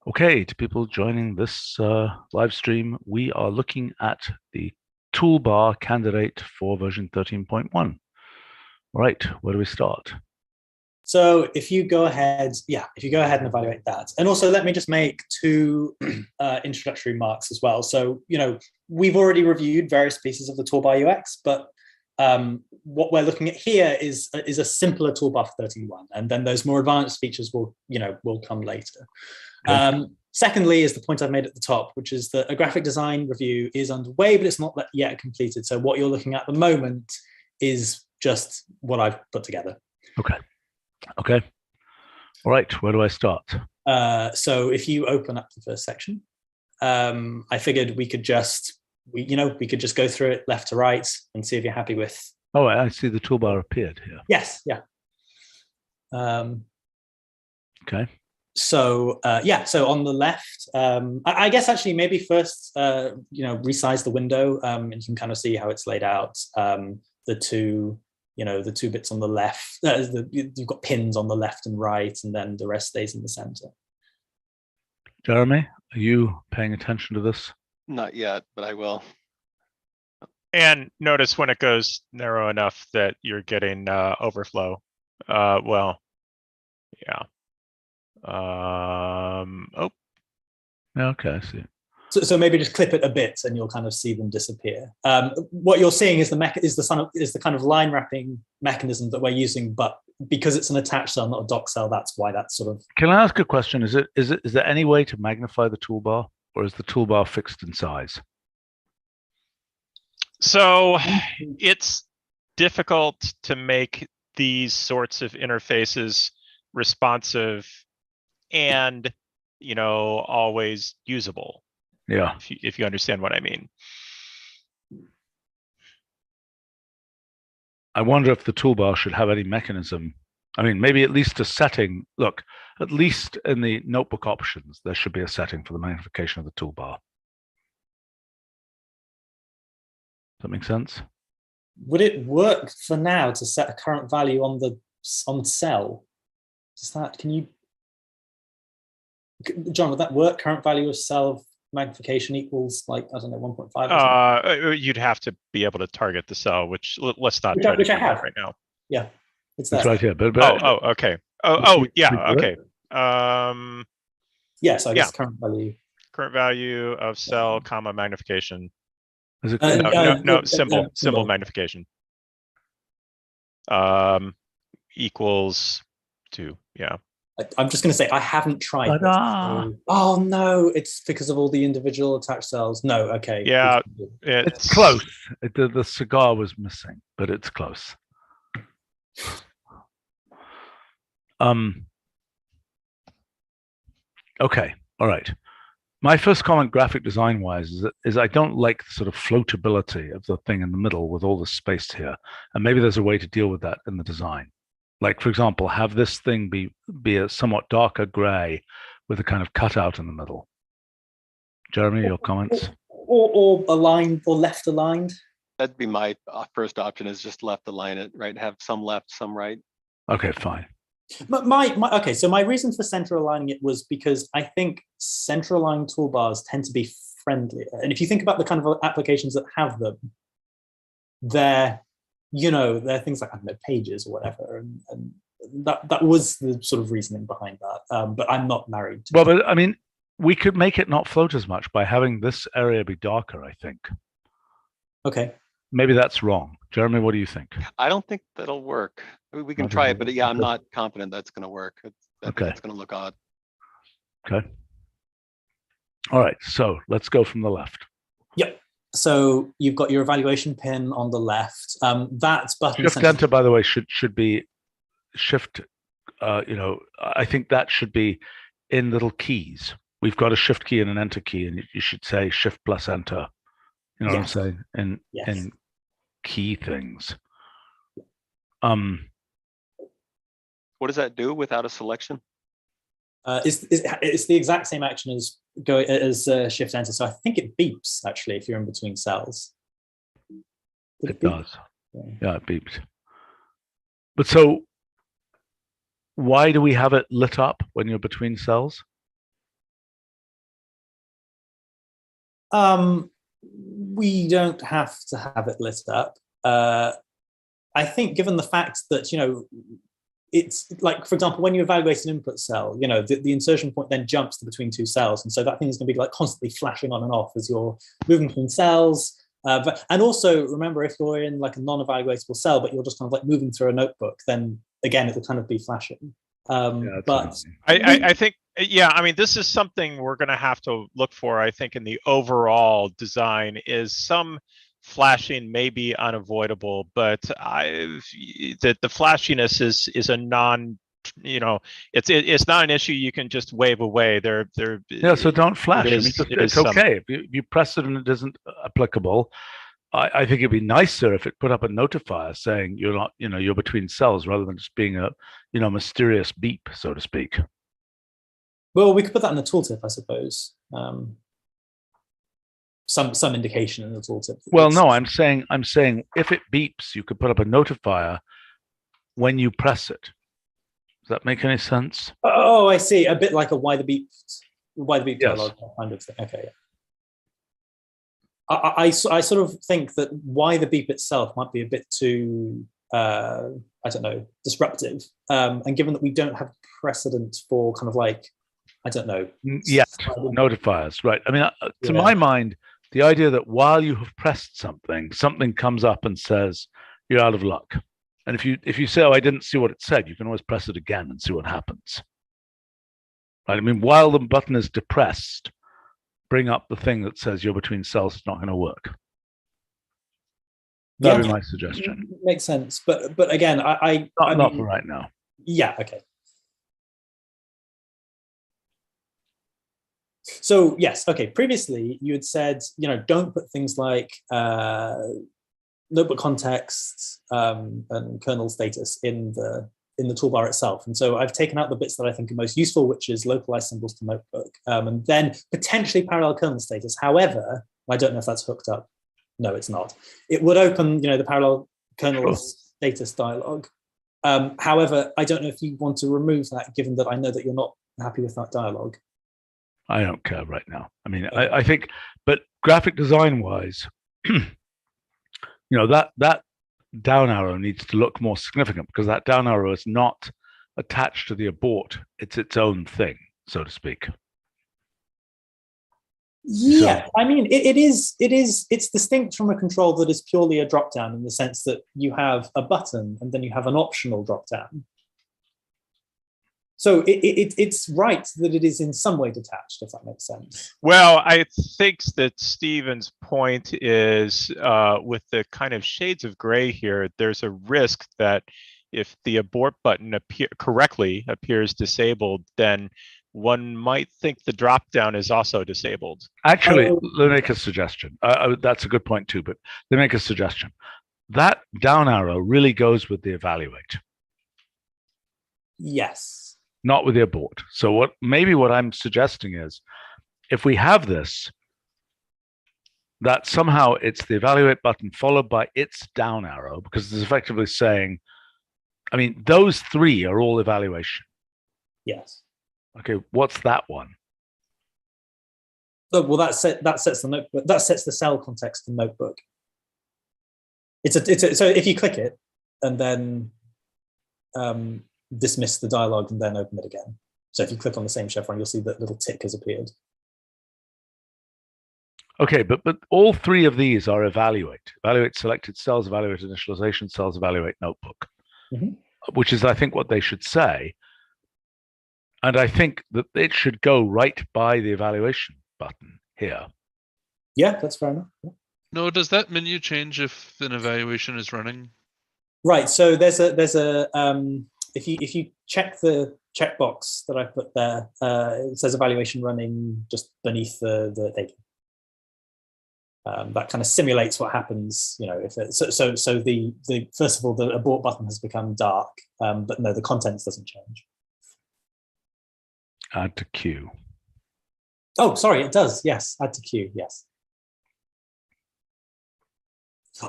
Okay, to people joining this live stream, we are looking at the toolbar candidate for version 13.1. Right, where do we start? So if you go ahead, and evaluate that. And also let me just make two introductory remarks as well. So, we've already reviewed various pieces of the toolbar UX, but what we're looking at here is a simpler toolbar for 13.1. And then those more advanced features will come later. Okay. Secondly, is the point I've made at the top, which is that a graphic design review is underway, but it's not yet completed. So what you're looking at the moment is just what I've put together. Okay. All right, where do I start? So if you open up the first section, I figured we could just go through it left to right and see if you're happy with. Oh, I see the toolbar appeared here. Yes, yeah. Okay. So so on the left, I guess actually maybe first, resize the window, and you can kind of see how it's laid out. The two bits on the left, you've got pins on the left and right, and then the rest stays in the center. Jeremy, are you paying attention to this? Not yet, but I will. And notice when it goes narrow enough that you're getting overflow. Well, yeah. Oh. Okay, I see. So maybe just clip it a bit, and you'll kind of see them disappear. What you're seeing is the kind of line wrapping mechanism that we're using, but because it's an attached cell, not a dock cell, that's why that's sort of. Can I ask a question? Is there any way to magnify the toolbar, or is the toolbar fixed in size? So it's difficult to make these sorts of interfaces responsive and always usable. Yeah. If you understand what I mean. I wonder if the toolbar should have any mechanism. I mean, maybe at least a setting. Look, at least in the notebook options, there should be a setting for the magnification of the toolbar. Does that make sense? Would it work for now to set a current value on the cell? John, would that work? Current value of cell magnification equals 1.5. You'd have to be able to target the cell, which let's not try to do that right now. Yeah, it's right here. But okay. Yeah. Okay. Yes, I guess current value. Current value of cell, comma magnification. Is it symbol magnification. Equals 2. Yeah. I'm just going to say I haven't tried this. Oh no, it's because of all the individual attached cells. No, okay. Yeah, it's close. The cigar was missing, but it's close. Okay, all right. My first comment, graphic design-wise, is I don't like the sort of floatability of the thing in the middle with all the space here, and maybe there's a way to deal with that in the design. Like, for example, have this thing be a somewhat darker gray with a kind of cutout in the middle. Jeremy, your comments? Or aligned, or left aligned. That'd be my first option, is just left align it, right? Have some left, some right. Okay, fine. Okay, so my reason for center aligning it was because I think center aligned toolbars tend to be friendlier. And if you think about the kind of applications that have them, they're things like, I don't know, pages or whatever, and that was the sort of reasoning behind that. But I'm not married to but I mean, we could make it not float as much by having this area be darker, I think. Okay. Maybe that's wrong. Jeremy, what do you think? I don't think that'll work. We can try it, but yeah, I'm not confident that's going to work. It's going to look odd. Okay. All right, so let's go from the left. Yep. So you've got your evaluation pin on the left. That button. Shift enter, by the way, should be shift. I think that should be in little keys. We've got a shift key and an enter key, and you should say shift plus enter. You know what I'm saying? In key things. What does that do without a selection? It's the exact same action as shift enter. So I think it beeps actually if you're in between cells. It does. Yeah, it beeps. But so why do we have it lit up when you're between cells? We don't have to have it lit up. I think given the fact that, it's like, for example, when you evaluate an input cell, the insertion point then jumps to between two cells. And so that thing is going to be like constantly flashing on and off as you're moving between cells. And also remember, if you're in like a non-evaluatable cell, but you're just kind of like moving through a notebook, then again, it'll kind of be flashing. But I think, yeah, I mean, this is something we're going to have to look for, I think, in the overall design is some flashing may be unavoidable, but the flashiness is a non, it's not an issue you can just wave away. Yeah, so don't flash. It's okay. If you press it and it isn't applicable, I think it'd be nicer if it put up a notifier saying you're not, you're between cells rather than just being a, mysterious beep, so to speak. Well, we could put that in the tooltip, I suppose. Some indication in the tooltip. Well, no, I'm saying if it beeps, you could put up a notifier when you press it. Does that make any sense? Oh, I see. A bit like a why the beep yes. dialogue kind of thing. Okay. Yeah. I sort of think that why the beep itself might be a bit too, I don't know, disruptive. And given that we don't have precedent for kind of like, I don't know. Yet, notifiers, right. I mean, to my mind, the idea that while you have pressed something comes up and says, you're out of luck. And if you say, oh, I didn't see what it said, you can always press it again and see what happens. Right? I mean, while the button is depressed, bring up the thing that says you're between cells, it's not going to work. That'd be my suggestion. Makes sense. But again, not for right now. Yeah, okay. So yes, okay. Previously, you had said, don't put things like notebook context and kernel status in the toolbar itself. And so I've taken out the bits that I think are most useful, which is localized symbols to notebook, and then potentially parallel kernel status. However, I don't know if that's hooked up. No, it's not. It would open, the parallel kernel status dialog. However, I don't know if you want to remove that, given that I know that you're not happy with that dialog. I don't care right now. I mean, I think, but graphic design wise, that down arrow needs to look more significant because that down arrow is not attached to the abort. It's its own thing, so to speak. Yeah, so, I mean, it's distinct from a control that is purely a drop down in the sense that you have a button and then you have an optional drop down. So it's right that it is in some way detached, if that makes sense. Well, I think that Stephen's point is with the kind of shades of gray here, there's a risk that if the abort button correctly appears disabled, then one might think the drop down is also disabled. Actually, let me make a suggestion. That's a good point too, but let me make a suggestion. That down arrow really goes with the evaluate. Yes. Not with the abort. So what I'm suggesting is, if we have this, that somehow it's the evaluate button followed by its down arrow, because it's effectively saying, I mean, those three are all evaluation. Yes. Okay, what's that one? Oh, well, that sets the notebook. That sets the cell context in notebook. So if you click it and then dismiss the dialog and then open it again. So if you click on the same chevron, you'll see that little tick has appeared. Okay, but all three of these are evaluate. Evaluate selected cells, evaluate initialization cells, evaluate notebook, which is, I think, what they should say. And I think that it should go right by the evaluation button here. Yeah, that's fair enough. Yeah. No, does that menu change if an evaluation is running? Right. So there's a if you check the checkbox that I put there, it says evaluation running just beneath the data. That kind of simulates what happens, if it, so the first of all, the abort button has become dark, but no, the contents doesn't change. Add to queue. Oh, sorry, it does. Yes, add to queue. Yes.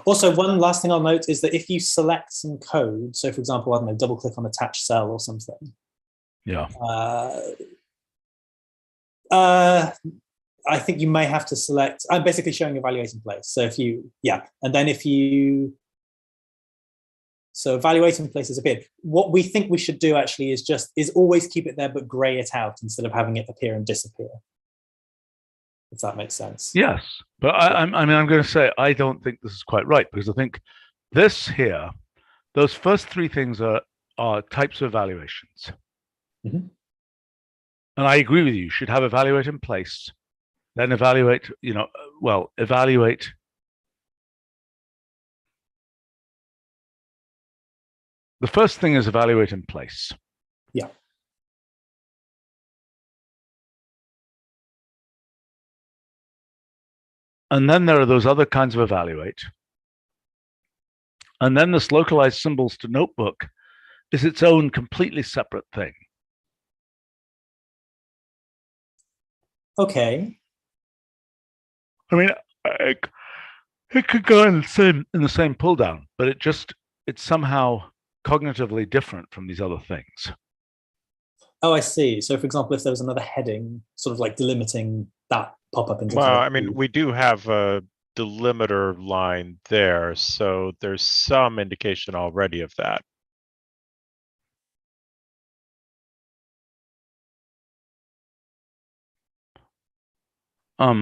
Also, one last thing I'll note is that if you select some code, so for example, I don't know, double click on attached cell or something. Yeah. I think you may have to select, I'm basically showing evaluate in place. So if you, yeah, and then if you, so evaluate in place has appeared. What we think we should do actually is always keep it there, but gray it out instead of having it appear and disappear. If that makes sense. Yes, but I mean, I'm going to say I don't think this is quite right, because I think this here, those first three things are types of evaluations. Mm-hmm. And I agree with you. You should have evaluate in place, then evaluate, evaluate. The first thing is evaluate in place. Yeah. And then there are those other kinds of evaluate. And then this localized symbols to notebook is its own completely separate thing. Okay. I mean, it could go in the same pull down, but it's somehow cognitively different from these other things. Oh, I see. So, for example, if there was another heading, sort of like delimiting that pop-up into. Well, I mean, we do have a delimiter line there, so there's some indication already of that. I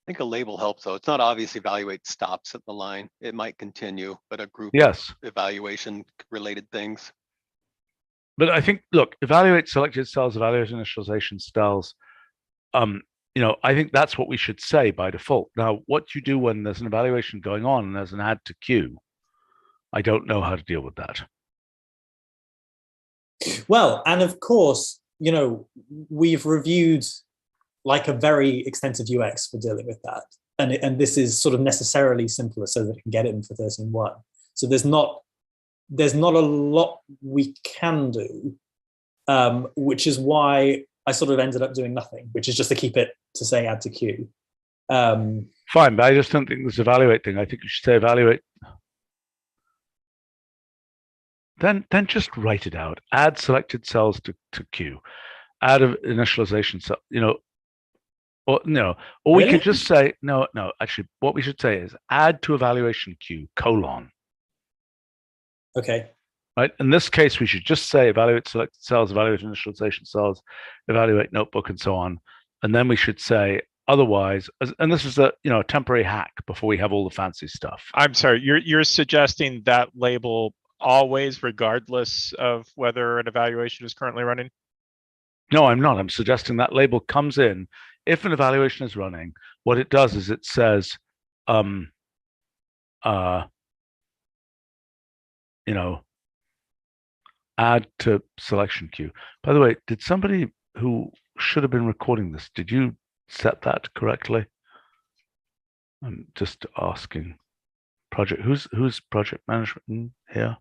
think a label helps though. It's not obvious evaluate stops at the line. It might continue, but a group Yes. of evaluation related things. But I think, look, evaluate selected cells, evaluate initialization cells. I think that's what we should say by default. Now, what you do when there's an evaluation going on and there's an add to queue, I don't know how to deal with that. Well, and of course, we've reviewed like a very extensive UX for dealing with that. And this is sort of necessarily simpler so that it can get it in for 13.1. So there's not a lot we can do, which is why I sort of ended up doing nothing, which is just to keep it to say add to queue. Fine, but I just don't think this evaluate thing. I think you should say evaluate. Then just write it out. Add selected cells to queue. Add an initialization cell, or no, or we could just say, no, actually, what we should say is add to evaluation queue, : Okay. Right. In this case, we should just say evaluate selected cells, evaluate initialization cells, evaluate notebook, and so on. And then we should say otherwise, and this is a temporary hack before we have all the fancy stuff. I'm sorry, you're suggesting that label always, regardless of whether an evaluation is currently running? No, I'm not. I'm suggesting that label comes in if an evaluation is running. What it does is it says, add to selection queue. By the way, did somebody who should have been recording this, did you set that correctly? I'm just asking. Project, who's project management here?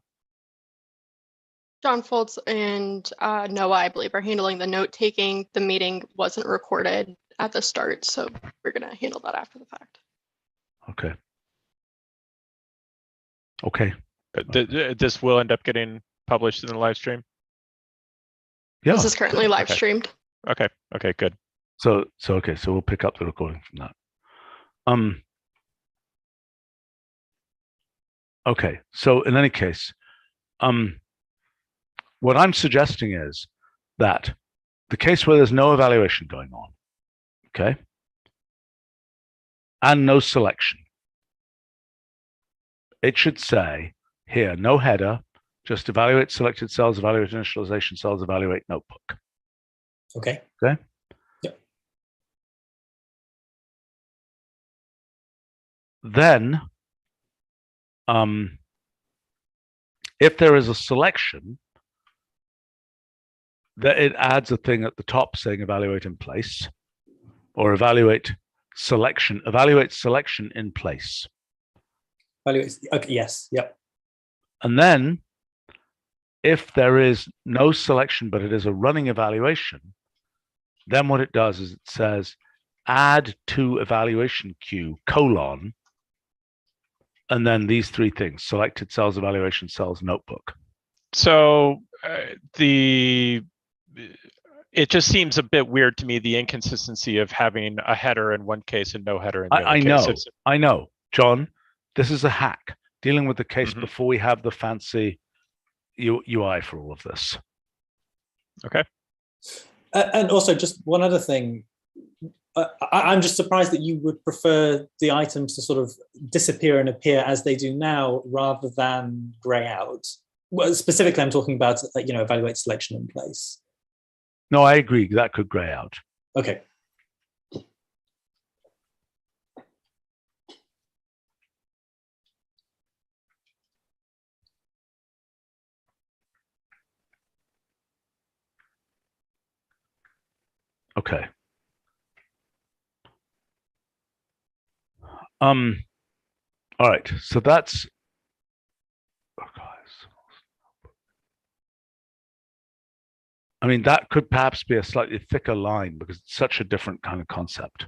John Foltz and Noah, I believe, are handling the note taking. The meeting wasn't recorded at the start, so we're going to handle that after the fact. Okay. Okay. This will end up getting published in the live stream? Yeah. This is currently live streamed. Okay. Okay, good. So we'll pick up the recording from that. Okay, so in any case, what I'm suggesting is that the case where there's no evaluation going on, okay, and no selection, it should say here, no header, just evaluate selected cells, evaluate initialization cells, evaluate notebook. Okay. Okay. Yep. Then, if there is a selection, that it adds a thing at the top saying evaluate in place, or evaluate selection in place. Evaluate. Okay. Yes. Yep. And then, if there is no selection but it is a running evaluation, then what it does is it says add to evaluation queue : and then these three things: selected cells, evaluation cells, notebook. So It just seems a bit weird to me, the inconsistency of having a header in one case and no header in the other I case. know, I know, John. This is a hack dealing with the case Mhm. before we have the fancy UI for all of this. Okay. And also, just one other thing. I'm just surprised that you would prefer the items to sort of disappear and appear as they do now, rather than grey out. Well, specifically, I'm talking about evaluate selection in place. No, I agree. That could grey out. Okay. Okay. All right. So that's. Oh, guys. I mean, that could perhaps be a slightly thicker line because it's such a different kind of concept.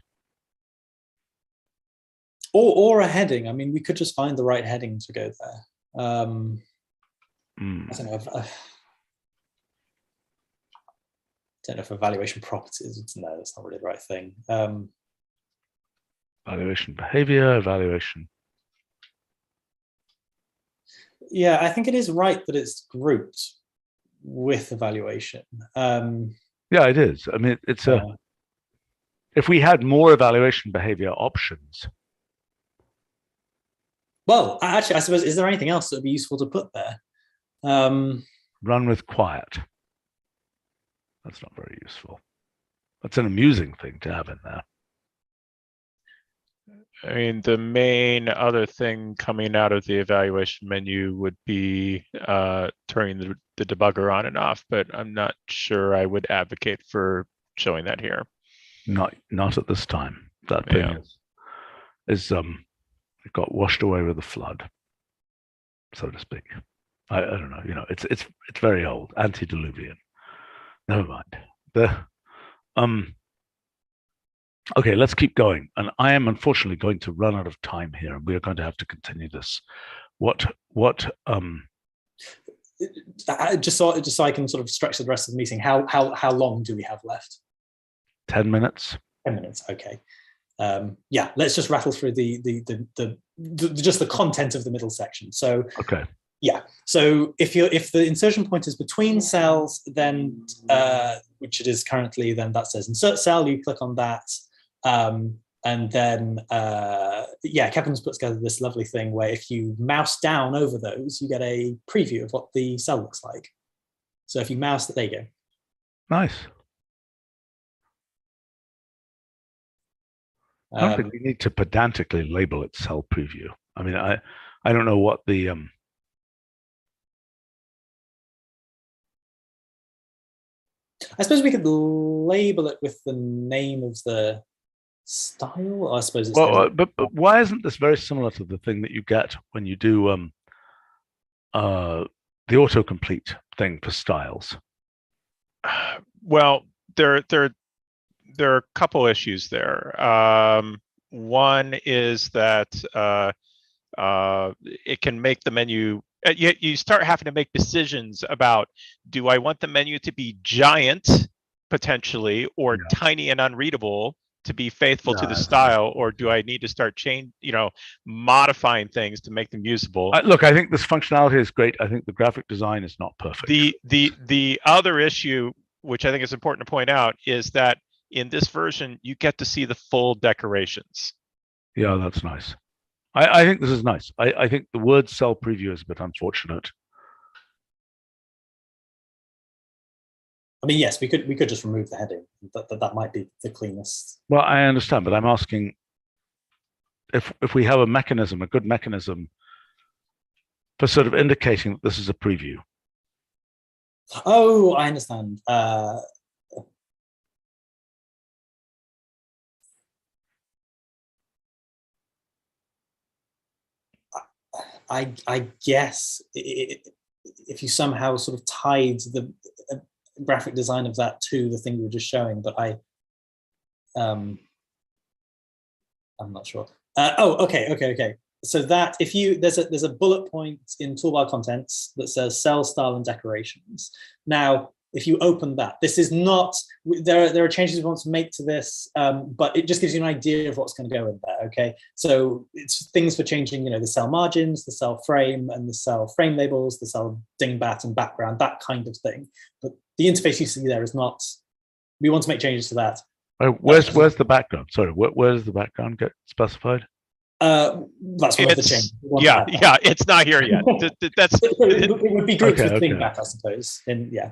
Or a heading. I mean, we could just find the right heading to go there. I don't know. Don't know if evaluation properties. No, that's not really the right thing. Evaluation behavior, evaluation. Yeah, I think it is right that it's grouped with evaluation. Yeah, it is. I mean, it's a. If we had more evaluation behavior options. Well, actually, I suppose, is there anything else that would be useful to put there? Run with quiet. That's not very useful. That's an amusing thing to have in there. I mean, the main other thing coming out of the evaluation menu would be turning the debugger on and off, but I'm not sure I would advocate for showing that here. Not at this time. That thing is it got washed away with the flood, so to speak. I don't know. It's very old, antediluvian. Never mind. Okay, let's keep going. And I am unfortunately going to run out of time here, and we are going to have to continue this. Just so I can sort of stretch the rest of the meeting. How long do we have left? 10 minutes. 10 minutes. Okay. Yeah. Let's just rattle through just the content of the middle section. So. Okay. Yeah. So if the insertion point is between cells, then which it is currently, then that says insert cell. You click on that. And then, Kevin's put together this lovely thing where if you mouse down over those, you get a preview of what the cell looks like. So if you mouse, there you go. Nice. I don't think we need to pedantically label it cell preview. I mean, I don't know what the I suppose we could label it with the name of the style. I suppose it's but why isn't this very similar to the thing that you get when you do the autocomplete thing for styles? Well, there are a couple issues there. One is that it can make the menu. You start having to make decisions about, do I want the menu to be giant potentially, or tiny and unreadable to be faithful to the style, or do I need to start modifying things to make them usable? Look, I think this functionality is great. I think the graphic design is not perfect. The other issue, which I think is important to point out, is that in this version you get to see the full decorations. Yeah, that's nice. I think this is nice. I think the word cell preview is a bit unfortunate. I mean, yes, we could just remove the heading. That might be the cleanest. Well, I understand, but I'm asking if we have a mechanism, a good mechanism for sort of indicating that this is a preview. Oh, I understand. I guess if you somehow sort of tied the graphic design of that to the thing you were just showing, but I'm not sure. Okay. So that if you there's a bullet point in toolbar contents that says cell style and decorations. Now, if you open that, this is not there are changes we want to make to this, but it just gives you an idea of what's going to go in there. Okay, so it's things for changing, the cell margins, the cell frame, and the cell frame labels, the cell dingbat and background, that kind of thing. But the interface you see there is not. We want to make changes to that. Where's the background? Sorry, where does the background get specified? That's one of the changes. Yeah, it's not here yet. That's it would be grouped with okay. dingbat, I suppose. And yeah.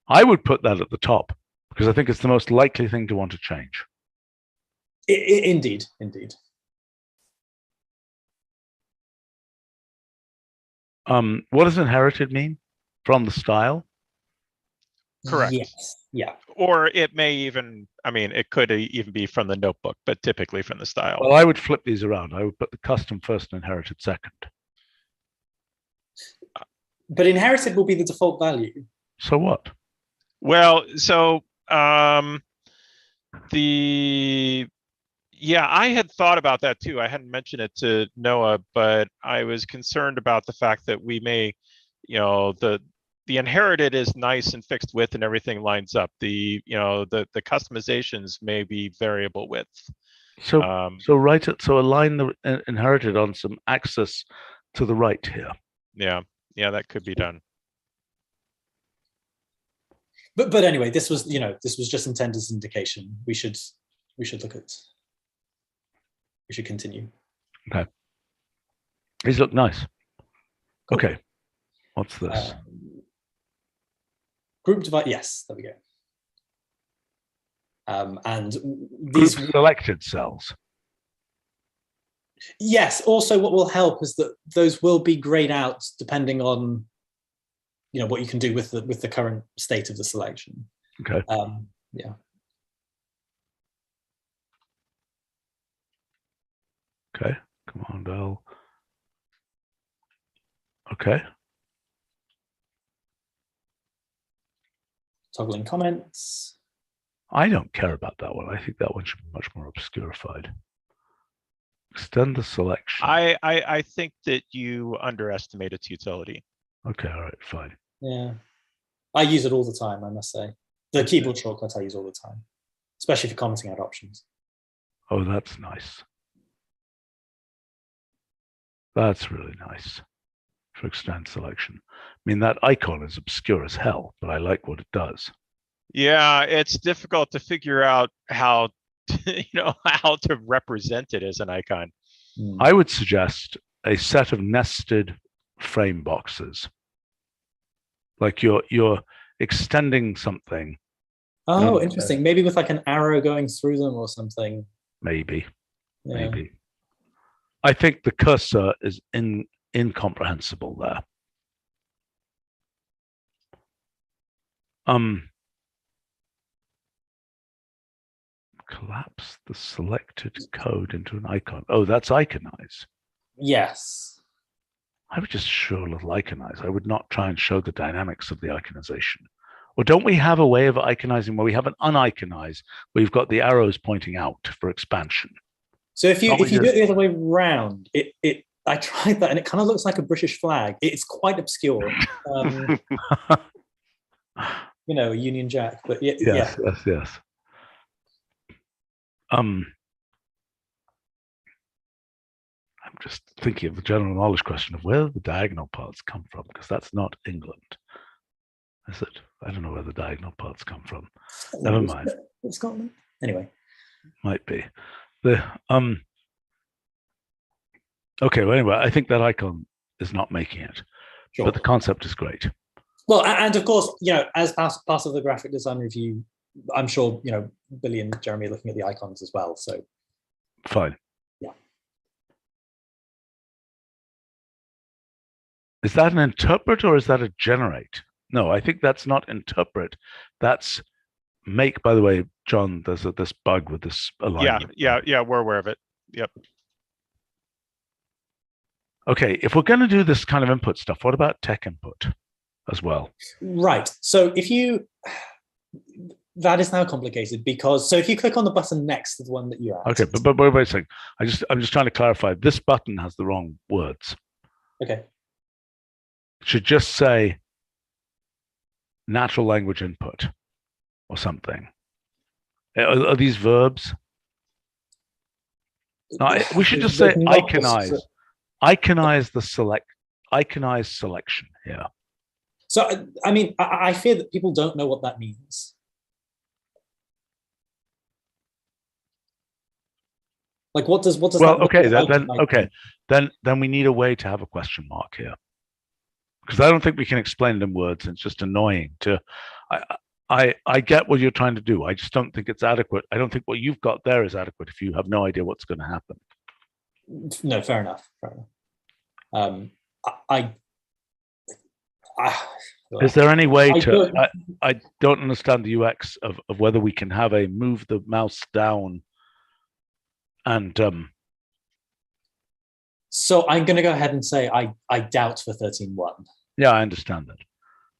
I would put that at the top because I think it's the most likely thing to want to change. Indeed. What does inherited mean? From the style? correct. Yes. Yeah. Or it may even, it could even be from the notebook, but typically from the style. Well, I would flip these around. I would put the custom first and inherited second. But inherited will be the default value. So what? Well, so I had thought about that too. I hadn't mentioned it to Noah, but I was concerned about the fact that we may, the inherited is nice and fixed width and everything lines up. The customizations may be variable width. So align the inherited on some axis to the right here. Yeah, that could be done. But anyway, this was just intended as indication. We should continue. Okay. These look nice. Cool. Okay. What's this? Group divide. Yes, there we go. And these Group selected cells. Yes. Also, what will help is that those will be grayed out depending on what you can do with the current state of the selection. Okay. Yeah. Okay. Command L. Okay. Toggling comments. I don't care about that one. I think that one should be much more obscurified. Extend the selection. I think that you underestimate its utility. Okay. All right. Fine. Yeah. I use it all the time, I must say. The keyboard shortcut I use all the time, especially for commenting out options. Oh, that's nice. That's really nice for extend selection. That icon is obscure as hell, but I like what it does. Yeah, it's difficult to figure out how how to represent it as an icon. I would suggest a set of nested frame boxes. Like you're extending something. Oh, interesting. Maybe with like an arrow going through them or something. Maybe. Yeah. Maybe. I think the cursor is incomprehensible there. Collapse the selected code into an icon. Oh, that's iconize. Yes. I would just show a little iconize. I would not try and show the dynamics of the iconization. Or don't we have a way of iconizing where we have an uniconized, where you've got the arrows pointing out for expansion? So if you do it the other way around, I tried that and it kind of looks like a British flag. It's quite obscure. Union Jack, but Yes. I'm just thinking of the general knowledge question of where the diagonal parts come from, because that's not England, is it? I don't know where the diagonal parts come from. Never mind. Scotland. Anyway. Might be. Okay, well, anyway, I think that icon is not making it, Sure. but the concept is great. Well, and of course, as part of the graphic design review, I'm sure, Billy and Jeremy are looking at the icons as well. So Fine. Yeah. Is that an interpret or is that a generate? No, I think that's not interpret. That's make. By the way, John, there's this bug with this alignment. Yeah, we're aware of it. Yep. Okay, if we're going to do this kind of input stuff, what about tech input as well? Right. So if you, That is now complicated because so if you click on the button next to the one that you're at. Okay, but wait a second. I'm just trying to clarify. This button has the wrong words. Okay. It should just say natural language input or something. Are these verbs? No, we should just say iconize. Iconize selection here. So I mean, I fear that people don't know what that means. Like, what does Well, that okay, mean? then we need a way to have a question mark here, because I don't think we can explain it in words. It's just annoying to. I get what you're trying to do. I just don't think it's adequate. I don't think what you've got there is adequate if you have no idea what's going to happen. No, fair enough. Is there any way to? I don't understand the UX of whether we can have a move the mouse down. And so I'm going to go ahead and say I doubt for 13.1. Yeah, I understand that.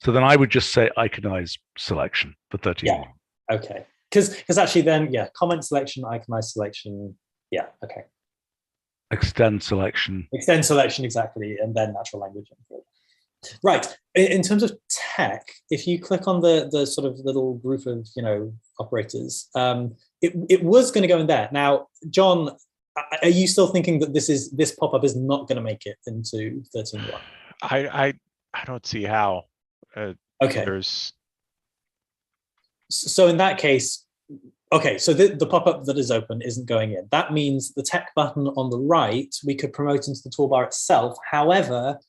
So then I would just say iconize selection for 13.1. Yeah. Okay. Because actually then, yeah, comment selection, iconize selection. Yeah. Okay. Extend selection. Extend selection, exactly. And then natural language input. Right. In terms of tech, if you click on the sort of little group of, operators, it was going to go in there. Now, John, are you still thinking that this pop-up is not going to make it into 13.1? I don't see how. Okay. There's. So in that case, okay, so the pop-up that is open isn't going in. That means the tech button on the right, we could promote into the toolbar itself. However,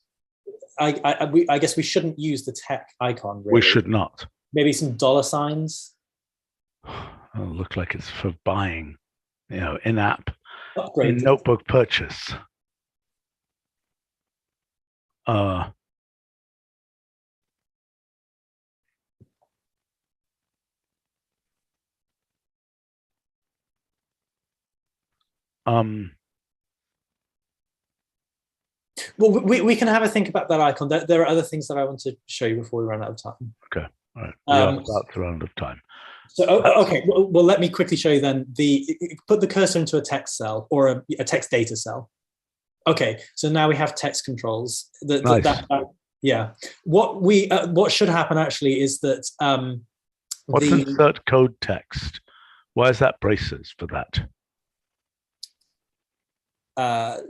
I guess we shouldn't use the tech icon, really. We should not. Maybe some dollar signs. Oh, look like it's for buying, in-app, Upgrade. in notebook purchase. Well, we can have a think about that icon. There are other things that I want to show you before we run out of time. Okay, all right. We are about to run out of time. So, okay, well, let me quickly show you then. Put the cursor into a text cell or a text data cell. Okay, so now we have text controls. Nice. Yeah. What should happen actually is that what's insert code text? Why is that braces for that?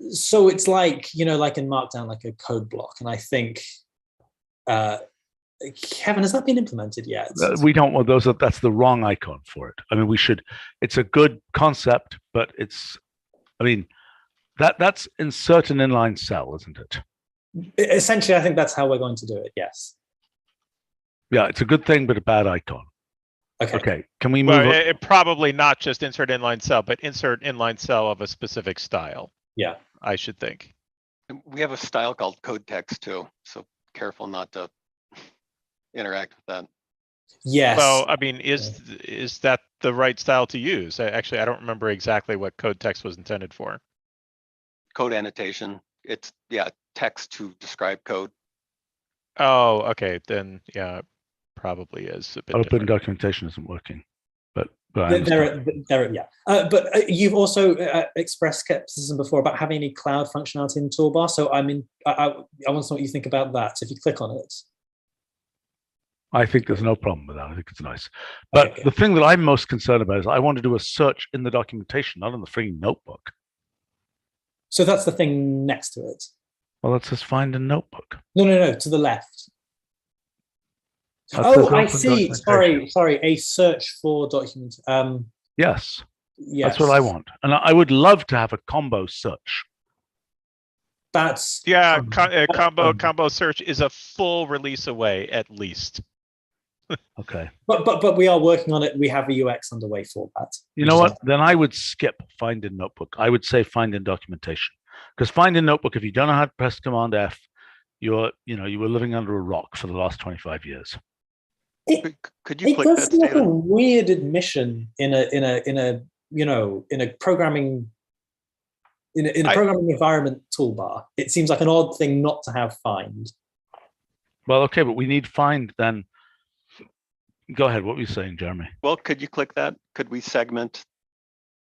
So it's like, like in Markdown, like a code block. And I think, Kevin, has that been implemented yet? We don't want those. That's the wrong icon for it. I mean, we should, it's a good concept, but that's insert an inline cell, isn't it? Essentially, I think that's how we're going to do it. Yes. Yeah, it's a good thing, but a bad icon. Okay. Can we move? Well, it probably not just insert inline cell, but insert inline cell of a specific style. Yeah, I should think. We have a style called code text too, so careful not to interact with that. Yes. Well, I mean, is that the right style to use? I don't remember exactly what code text was intended for. Code annotation. It's text to describe code. Oh, okay. Then it probably is a bit Open different. Documentation isn't working, but but you've also expressed skepticism before about having any cloud functionality in the toolbar. So I want to know what you think about that. So if you click on it, I think there's no problem with that. I think it's nice. But the thing that I'm most concerned about is I want to do a search in the documentation, not in the freaking notebook. So that's the thing next to it. Well, let's just find a notebook. No, to the left. I see. Sorry. A search for document. Yes. Yes. That's what I want. And I would love to have a combo search. That's combo search is a full release away at least. Okay. But we are working on it. We have a UX underway for that. You know what? Then I would skip find in notebook. I would say find in documentation. Because find in notebook, if you don't know how to press Command F, you were living under a rock for the last 25 years. Could you click does that like a weird admission in a programming programming environment toolbar. It seems like an odd thing not to have find. Well, okay, but we need find then Go ahead. What were you saying, Jeremy? Well, could you click that? Could we segment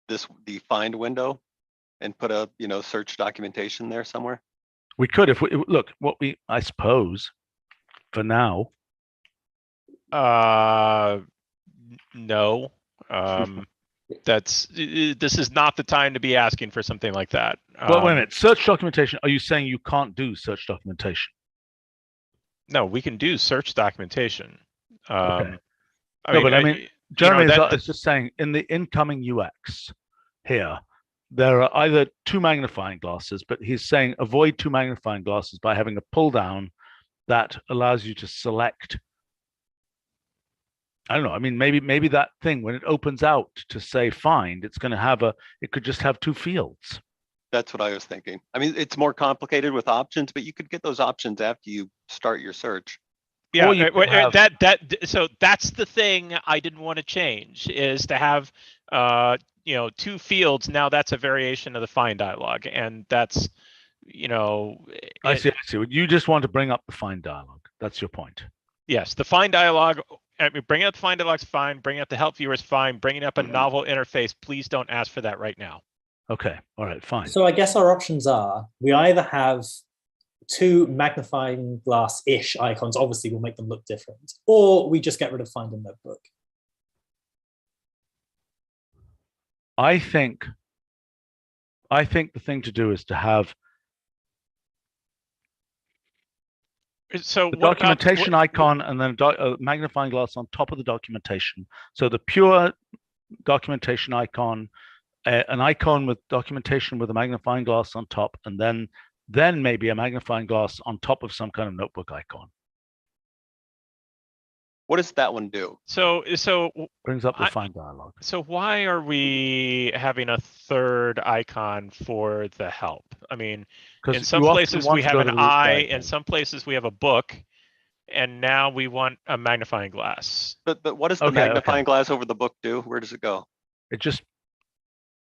the find window and put a, search documentation there somewhere? We could if we look I suppose for now. No. This is not the time to be asking for something like that. Well, wait a minute. Search documentation. Are you saying you can't do search documentation? No, we can do search documentation. Okay. Jeremy is just saying in the incoming UX here, there are either two magnifying glasses, but he's saying avoid two magnifying glasses by having a pull down that allows you to select. I don't know. I mean, maybe that thing when it opens out to say find, it could just have two fields. That's what I was thinking. I mean, it's more complicated with options, but you could get those options after you start your search. Yeah, so that's the thing I didn't want to change, is to have two fields. Now that's a variation of the find dialog, and that's I see. You just want to bring up the find dialog. That's your point. Yes, the find dialog. I mean, bringing up the find dialog is fine. Bringing up the help viewer is fine. Bringing up a novel interface, please don't ask for that right now. Okay. All right. Fine. So I guess our options are: we either have two magnifying glass-ish icons. Obviously, we'll make them look different, or we just get rid of find in notebook. I think the thing to do is to have the documentation icon and then a magnifying glass on top of the documentation. So the pure documentation icon, an icon with documentation with a magnifying glass on top, and then maybe a magnifying glass on top of some kind of notebook icon. What does that one do? So brings up the find dialog. So why are we having a third icon for the help? I mean, in some places we have an eye, in some places we have a book, and now we want a magnifying glass. But what does the magnifying glass over the book do? Where does it go? It just.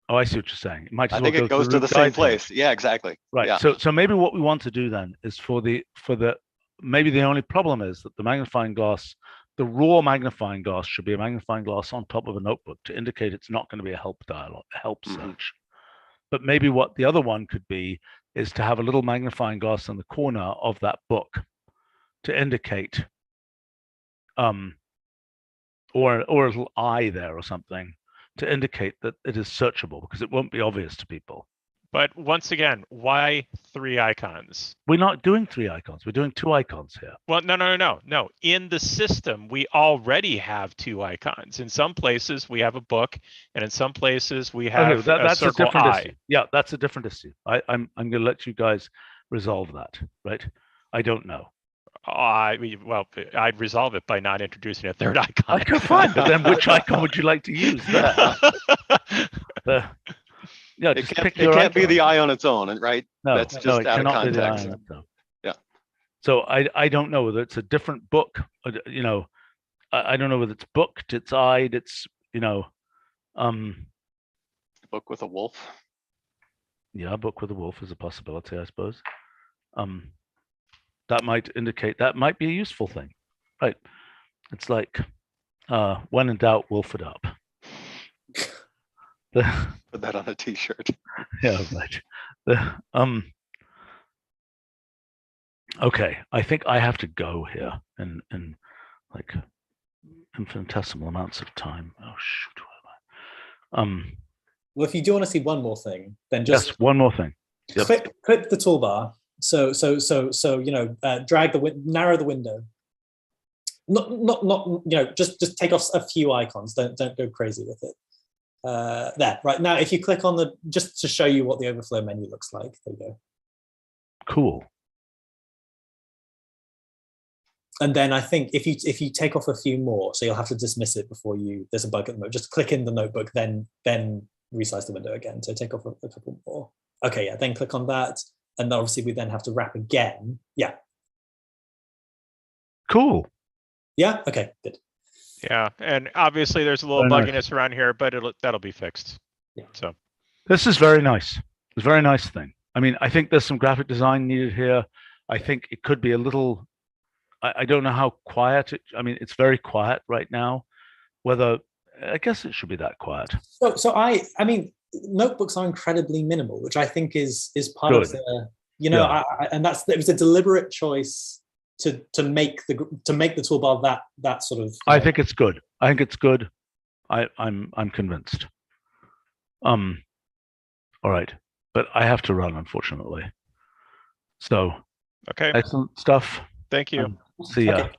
Oh, I see what you're saying. It might. I think it goes to the same place. Yeah, exactly. Right. Yeah. So maybe what we want to do then is maybe the only problem is that the magnifying glass. The raw magnifying glass should be a magnifying glass on top of a notebook to indicate it's not going to be a help dialog, a help search. But maybe what the other one could be is to have a little magnifying glass in the corner of that book to indicate, or a little eye there or something to indicate that it is searchable, because it won't be obvious to people. But once again, why three icons? We're not doing three icons. We're doing two icons here. Well, no. In the system, we already have two icons. In some places, we have a book, and in some places, we have a circle eye. Issue. Yeah, that's a different issue. I'm going to let you guys resolve that, right? I don't know. I'd resolve it by not introducing a third icon. Okay, fine. But then which icon would you like to use there? Yeah, it can't be the eye on its own, right? No, that's just out of context. Yeah. So I don't know whether it's a different book. I don't know whether it's booked, it's eyed, it's book with a wolf. Yeah, book with a wolf is a possibility, I suppose. That might indicate that might be a useful thing, right? It's like when in doubt, wolf it up. Put that on a t-shirt. Yeah, right. Okay, I think I have to go here in like infinitesimal amounts of time. Oh shoot. Well, if you do want to see one more thing, then just one more thing. Yep. Click the toolbar. So narrow the window. Not just take off a few icons. Don't go crazy with it. There, right now, if you click on just to show you what the overflow menu looks like, there you go. Cool. And then I think if you take off a few more, so you'll have to dismiss it before there's a bug at the moment. Just click in the notebook, then resize the window again. So take off a couple more. Okay, yeah, then click on that. And obviously we then have to wrap again. Yeah. Cool. Yeah, okay, good. Yeah, and obviously there's a little bugginess around here, but that'll be fixed. Yeah. So this is very nice. It's a very nice thing. I mean, I think there's some graphic design needed here. I think it could be a little I don't know how quiet I mean, it's very quiet right now. Whether I guess it should be that quiet. So I mean, notebooks are incredibly minimal, which I think is part of Good. the, you know, Yeah. and it was a deliberate choice to make the toolbar that sort of. I think it's good. I think it's good. I'm convinced. All right, but I have to run, unfortunately. So Okay, excellent stuff. thank you. See ya. Okay.